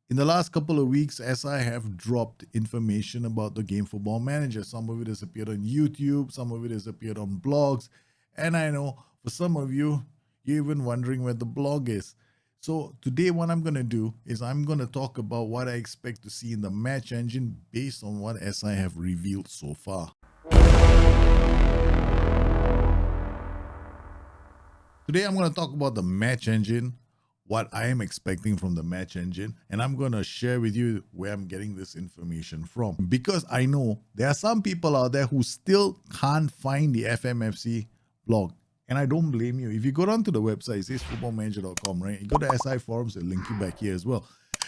In the last couple of weeks, SI have dropped information about the game Football Manager. Some of it has appeared on YouTube, some of it has appeared on blogs. And I know for some of you, you're even wondering where the blog is. So today what I'm going to do is I'm going to talk about what I expect to see in the match engine based on what SI have revealed so far. Today I'm going to talk about the match engine, what I am expecting from the match engine, and I'm going to share with you where I'm getting this information from. Because I know there are some people out there who still can't find the FMFC blog. And I don't blame you. If you go down to the website, it says footballmanager.com, right? You go to SI forums, it'll link you back here as well.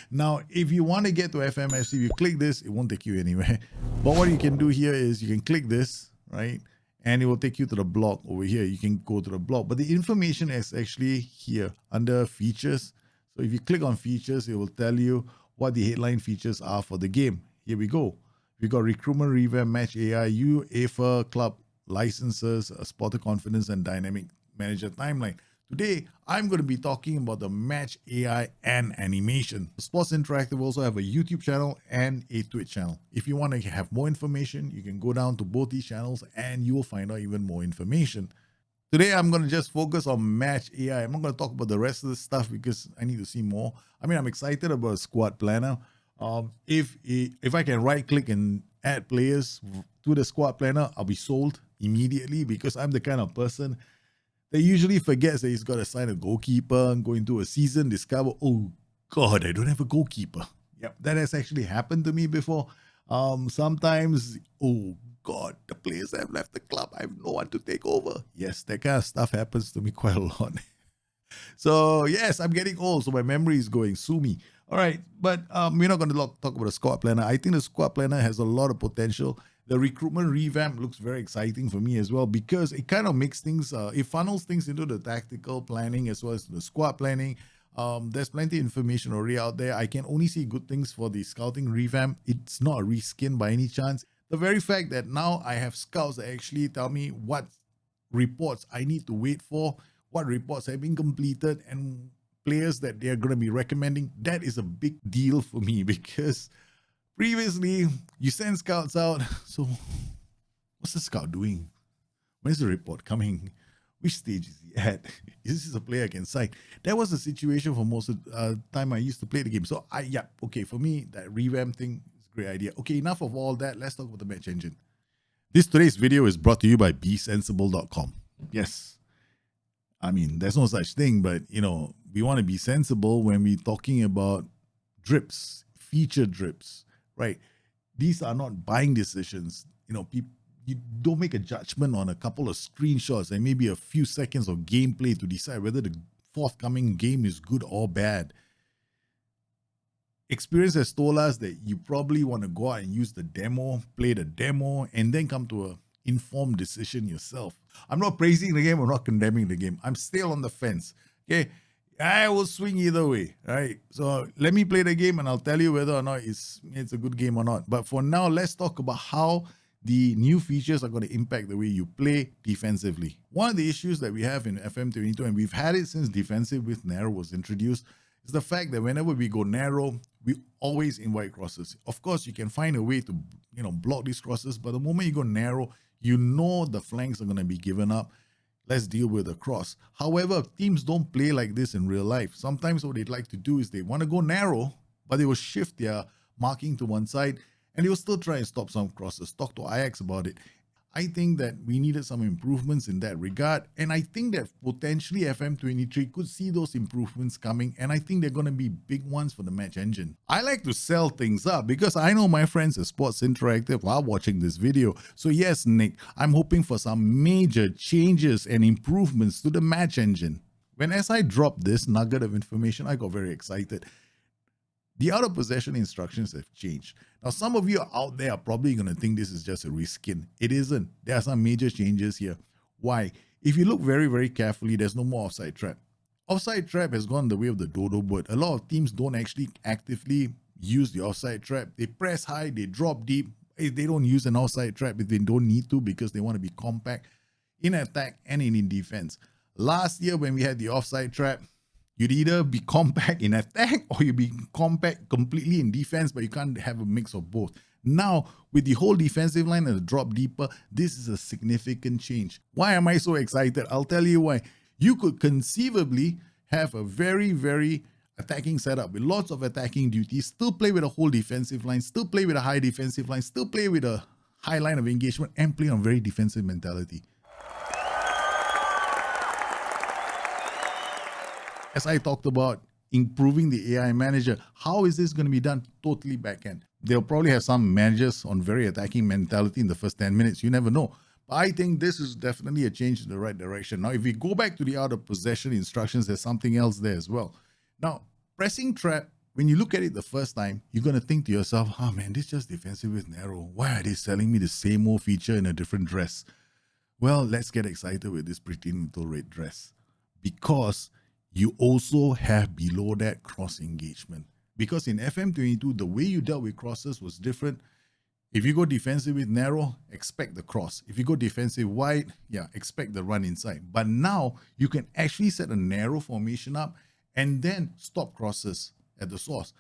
Now, if you want to get to FMFC, you click this, it won't take you anywhere. But what you can do here is you can click this, right? And it will take you to the blog over here. You can go to the blog, but the information is actually here under features. So if you click on features, it will tell you what the headline features are for the game. Here we go. We got recruitment revamp, match AI, UEFA club licenses, spotter confidence, and dynamic manager timeline. Today, I'm going to be talking about the match AI and animation. Sports Interactive also have a YouTube channel and a Twitch channel. If you want to have more information, you can go down to both these channels and you will find out even more information. Today, I'm going to just focus on match AI. I'm not going to talk about the rest of the stuff because I need to see more. I mean, I'm excited about Squad Planner. If I can right click and add players to the Squad Planner, I'll be sold immediately because I'm the kind of person that usually forgets that he's got to sign a goalkeeper and go into a season, discover, oh God, I don't have a goalkeeper. Yep, that has actually happened to me before. Sometimes, oh God, the players have left the club. I have no one to take over. Yes, that kind of stuff happens to me quite a lot. So yes, I'm getting old, so my memory is going. Sue me. All right, but we're not going to talk about the squad planner. I think the squad planner has a lot of potential. The recruitment revamp looks very exciting for me as well because it kind of makes things, it funnels things into the tactical planning as well as the squad planning. There's plenty of information already out there. I can only see good things for the scouting revamp. It's not a reskin by any chance. The very fact that now I have scouts that actually tell me what reports I need to wait for, what reports have been completed, and players that they are going to be recommending, that is a big deal for me because previously you send scouts out. So what's the scout doing? When's the report coming? Which stage is he at? Is this a player I can sign? That was the situation for most of the time I used to play the game. So okay, for me, that revamp thing is a great idea. Okay, enough of all that. Let's talk about the match engine. Today's video is brought to you by BeSensible.com. Yes. I mean, there's no such thing, but we want to be sensible when we're talking about drips, feature drips, right? These are not buying decisions. You don't make a judgment on a couple of screenshots and maybe a few seconds of gameplay to decide whether the forthcoming game is good or bad. Experience has told us that you probably want to go out and use the demo, play the demo, and then come to a informed decision yourself. I'm not praising the game, I'm not condemning the game. I'm still on the fence. Okay, I will swing either way, right? So let me play the game and I'll tell you whether or not it's a good game or not. But for now, let's talk about how the new features are going to impact the way you play defensively. One of the issues that we have in FM22, and we've had it since defensive with narrow was introduced, is the fact that whenever we go narrow, we always invite crosses. Of course, you can find a way to block these crosses, but the moment you go narrow, the flanks are going to be given up. Let's deal with the cross. However, teams don't play like this in real life. Sometimes what they'd like to do is they want to go narrow, but they will shift their marking to one side and they will still try and stop some crosses. Talk to Ajax about it. I think that we needed some improvements in that regard. And I think that potentially FM23 could see those improvements coming. And I think they're going to be big ones for the match engine. I like to sell things up because I know my friends at Sports Interactive are watching this video. So yes, Nick, I'm hoping for some major changes and improvements to the match engine. When SI dropped this nugget of information, I got very excited. The out of possession instructions have changed. Now, some of you out there are probably going to think this is just a reskin. It isn't. There are some major changes here. Why? If you look very, very carefully, there's no more offside trap. Offside trap has gone the way of the dodo bird. A lot of teams don't actually actively use the offside trap. They press high, they drop deep. They don't use an offside trap if they don't need to because they want to be compact in attack and in defense. Last year when we had the offside trap, You'd either be compact in attack or you'd be compact completely in defense, but you can't have a mix of both. Now, with the whole defensive line and the drop deeper, this is a significant change. Why am I so excited? I'll tell you why. You could conceivably have a very, very attacking setup with lots of attacking duties, still play with a whole defensive line, still play with a high defensive line, still play with a high line of engagement, and play on very defensive mentality. As I talked about improving the AI manager, how is this going to be done? Totally back-end. They'll probably have some managers on very attacking mentality in the first 10 minutes. You never know. But I think this is definitely a change in the right direction. Now, if we go back to the out of possession instructions, there's something else there as well. Now, pressing trap, when you look at it the first time, you're going to think to yourself, oh man, this is just defensive with narrow. Why are they selling me the same old feature in a different dress? Well, let's get excited with this pretty little red dress. Because you also have below that cross engagement. Because in FM22, the way you dealt with crosses was different. If you go defensive with narrow, expect the cross. If you go defensive wide, expect the run inside. But now you can actually set a narrow formation up and then stop crosses at the source.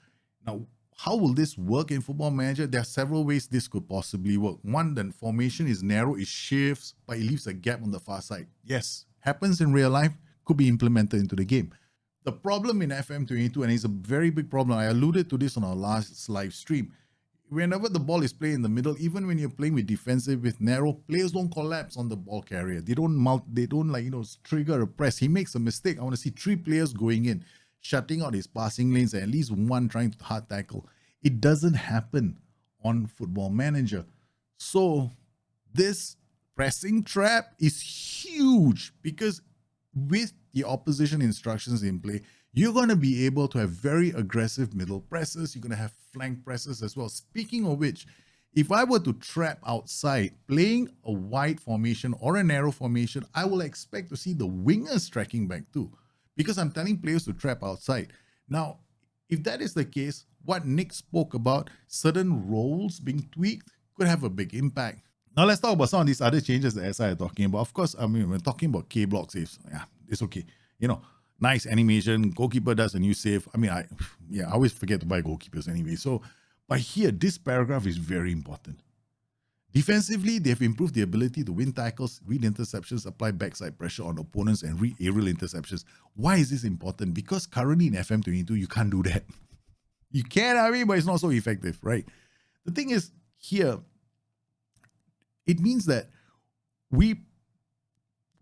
Now, how will this work in Football Manager? There are several ways this could possibly work. One, the formation is narrow, it shifts, but it leaves a gap on the far side. Yes, happens in real life, could be implemented into the game. The problem in FM22, and it's a very big problem, I alluded to this on our last live stream. Whenever the ball is played in the middle, even when you're playing with defensive with narrow, players don't collapse on the ball carrier. They don't trigger a press. He makes a mistake. I want to see 3 players going in, shutting out his passing lanes, and at least one trying to hard tackle. It doesn't happen on Football Manager. So this pressing trap is huge because with the opposition instructions in play, you're going to be able to have very aggressive middle presses. You're going to have flank presses as well. Speaking of which, if I were to trap outside, playing a wide formation or a narrow formation, I will expect to see the wingers tracking back too, because I'm telling players to trap outside. Now, if that is the case, what Nick spoke about, certain roles being tweaked, could have a big impact. Now, let's talk about some of these other changes that SI are talking about. Of course, I mean, we're talking about K-block saves. Yeah, it's okay. Nice animation. Goalkeeper does a new save. I mean, I always forget to buy goalkeepers anyway. So, but here, this paragraph is very important. Defensively, they've improved the ability to win tackles, read interceptions, apply backside pressure on opponents, and read aerial interceptions. Why is this important? Because currently in FM22, you can't do that. You can, but it's not so effective, right? The thing is, here, it means that we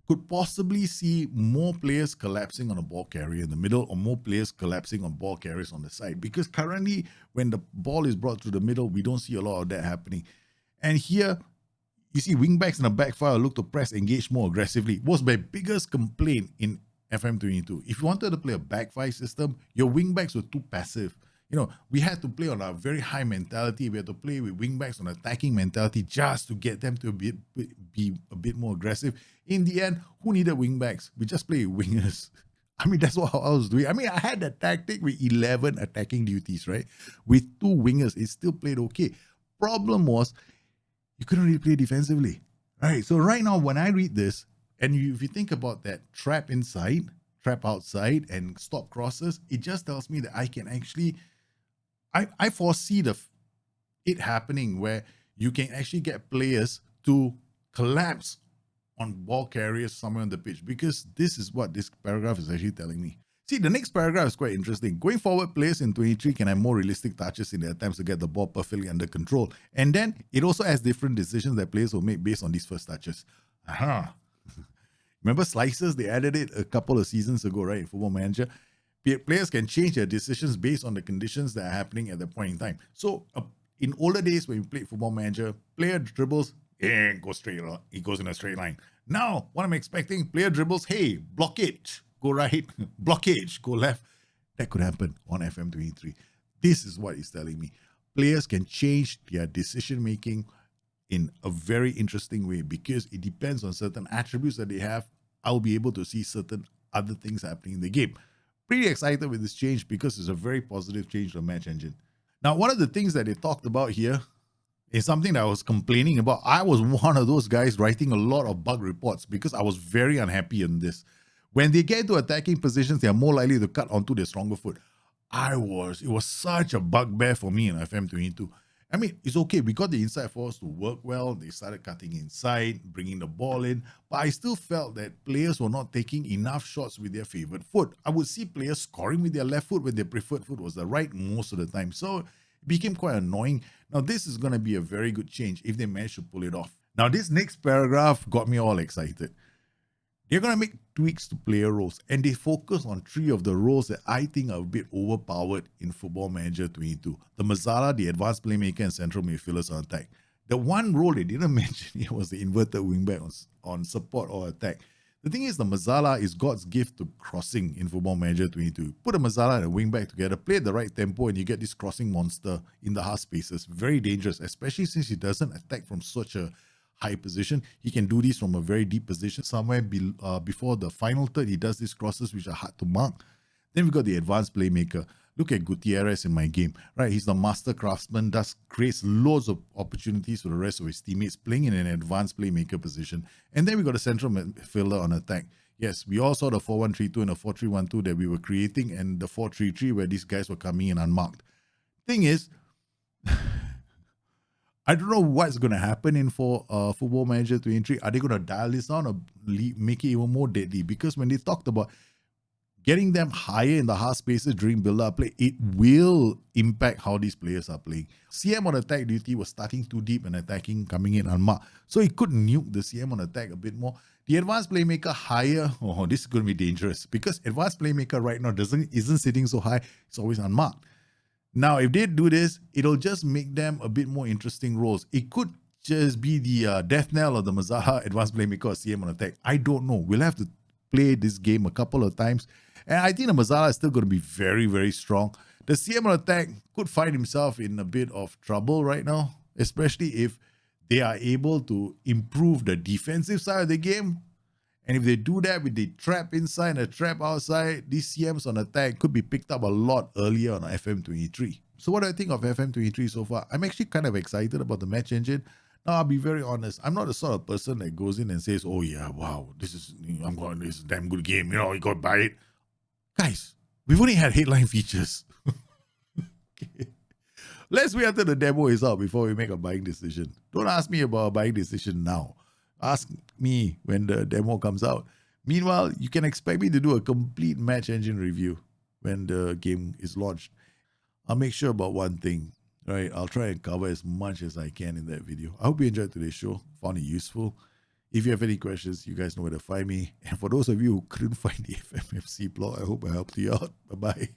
could possibly see more players collapsing on a ball carrier in the middle or more players collapsing on ball carriers on the side. Because currently, when the ball is brought through the middle, we don't see a lot of that happening. And here, you see wingbacks in the backfire look to press, engage more aggressively. It was my biggest complaint in FM22. If you wanted to play a backfire system, your wingbacks were too passive. We had to play on a very high mentality. We had to play with wingbacks on attacking mentality just to get them to be a bit more aggressive. In the end, who needed wingbacks? We just play with wingers. I mean, that's what I was doing. I mean, I had a tactic with 11 attacking duties, right? With 2 wingers, it still played okay. Problem was, you couldn't really play defensively, right? So right now, when I read this, and if you think about that trap inside, trap outside, and stop crosses, it just tells me that I can actually, I foresee it happening where you can actually get players to collapse on ball carriers somewhere on the pitch, because this is what this paragraph is actually telling me. See, the next paragraph is quite interesting. Going forward, players in 23 can have more realistic touches in their attempts to get the ball perfectly under control. And then it also has different decisions that players will make based on these first touches. Remember slices? They added it a couple of seasons ago, right, in Football Manager. Players can change their decisions based on the conditions that are happening at that point in time. So in older days when we played Football Manager, player dribbles, goes straight, he goes in a straight line. Now, what I'm expecting, player dribbles, hey, blockage, go right, blockage, go left. That could happen on FM23. This is what it's telling me. Players can change their decision-making in a very interesting way because it depends on certain attributes that they have. I'll be able to see certain other things happening in the game. Pretty excited with this change because it's a very positive change to the match engine. Now, one of the things that they talked about here is something that I was complaining about. I was one of those guys writing a lot of bug reports because I was very unhappy in this. When they get into attacking positions, they are more likely to cut onto their stronger foot. It was such a bugbear for me in FM22. I mean, it's okay. We got the inside force to work well. They started cutting inside, bringing the ball in. But I still felt that players were not taking enough shots with their favorite foot. I would see players scoring with their left foot when their preferred foot was the right most of the time. So it became quite annoying. Now, this is going to be a very good change if they manage to pull it off. Now, this next paragraph got me all excited. They're going to make tweaks to player roles, and they focus on 3 of the roles that I think are a bit overpowered in Football Manager 22. The Mazzala, the advanced playmaker, and central midfielders on attack. The one role they didn't mention here was the inverted wingback on support or attack. The thing is, the Mazzala is God's gift to crossing in Football Manager 22. Put a Mazzala and a wingback together, play at the right tempo, and you get this crossing monster in the half spaces. Very dangerous, especially since he doesn't attack from such a high position. He can do this from a very deep position. Somewhere before the final third, he does these crosses which are hard to mark. Then we got the advanced playmaker. Look at Gutierrez in my game, right? He's the master craftsman, creates loads of opportunities for the rest of his teammates playing in an advanced playmaker position. And then we got a central midfielder on attack. Yes, we all saw the 4-1-3-2 and the 4-3-1-2 that we were creating, and the 4-3-3 where these guys were coming in unmarked. Thing is, I don't know what's going to happen in Football Manager 23. Are they going to dial this down or make it even more deadly? Because when they talked about getting them higher in the half spaces during build-up play, it will impact how these players are playing. CM on attack duty was starting too deep and attacking coming in unmarked. So it could nuke the CM on attack a bit more. The advanced playmaker higher, this is going to be dangerous because advanced playmaker right now isn't sitting so high. It's always unmarked. Now, if they do this, it'll just make them a bit more interesting roles. It could just be the death knell of the Mazzala advanced playmaker or CM on attack. I don't know. We'll have to play this game a couple of times. And I think the Mazzala is still going to be very, very strong. The CM on attack could find himself in a bit of trouble right now, especially if they are able to improve the defensive side of the game. And if they do that with the trap inside and the trap outside, these CMs on attack could be picked up a lot earlier on FM23. So what do I think of FM23 so far? I'm actually kind of excited about the match engine. Now, I'll be very honest. I'm not the sort of person that goes in and says, oh yeah, wow, this is a damn good game. You got to buy it. Guys, we've only had headline features. Okay. Let's wait until the demo is out before we make a buying decision. Don't ask me about a buying decision now. Ask me when the demo comes out. Meanwhile, you can expect me to do a complete match engine review when the game is launched. I'll make sure about one thing, right? I'll try and cover as much as I can in that video. I hope you enjoyed today's show, found it useful. If you have any questions, you guys know where to find me. And for those of you who couldn't find the FMFC blog, I hope I helped you out. Bye-bye.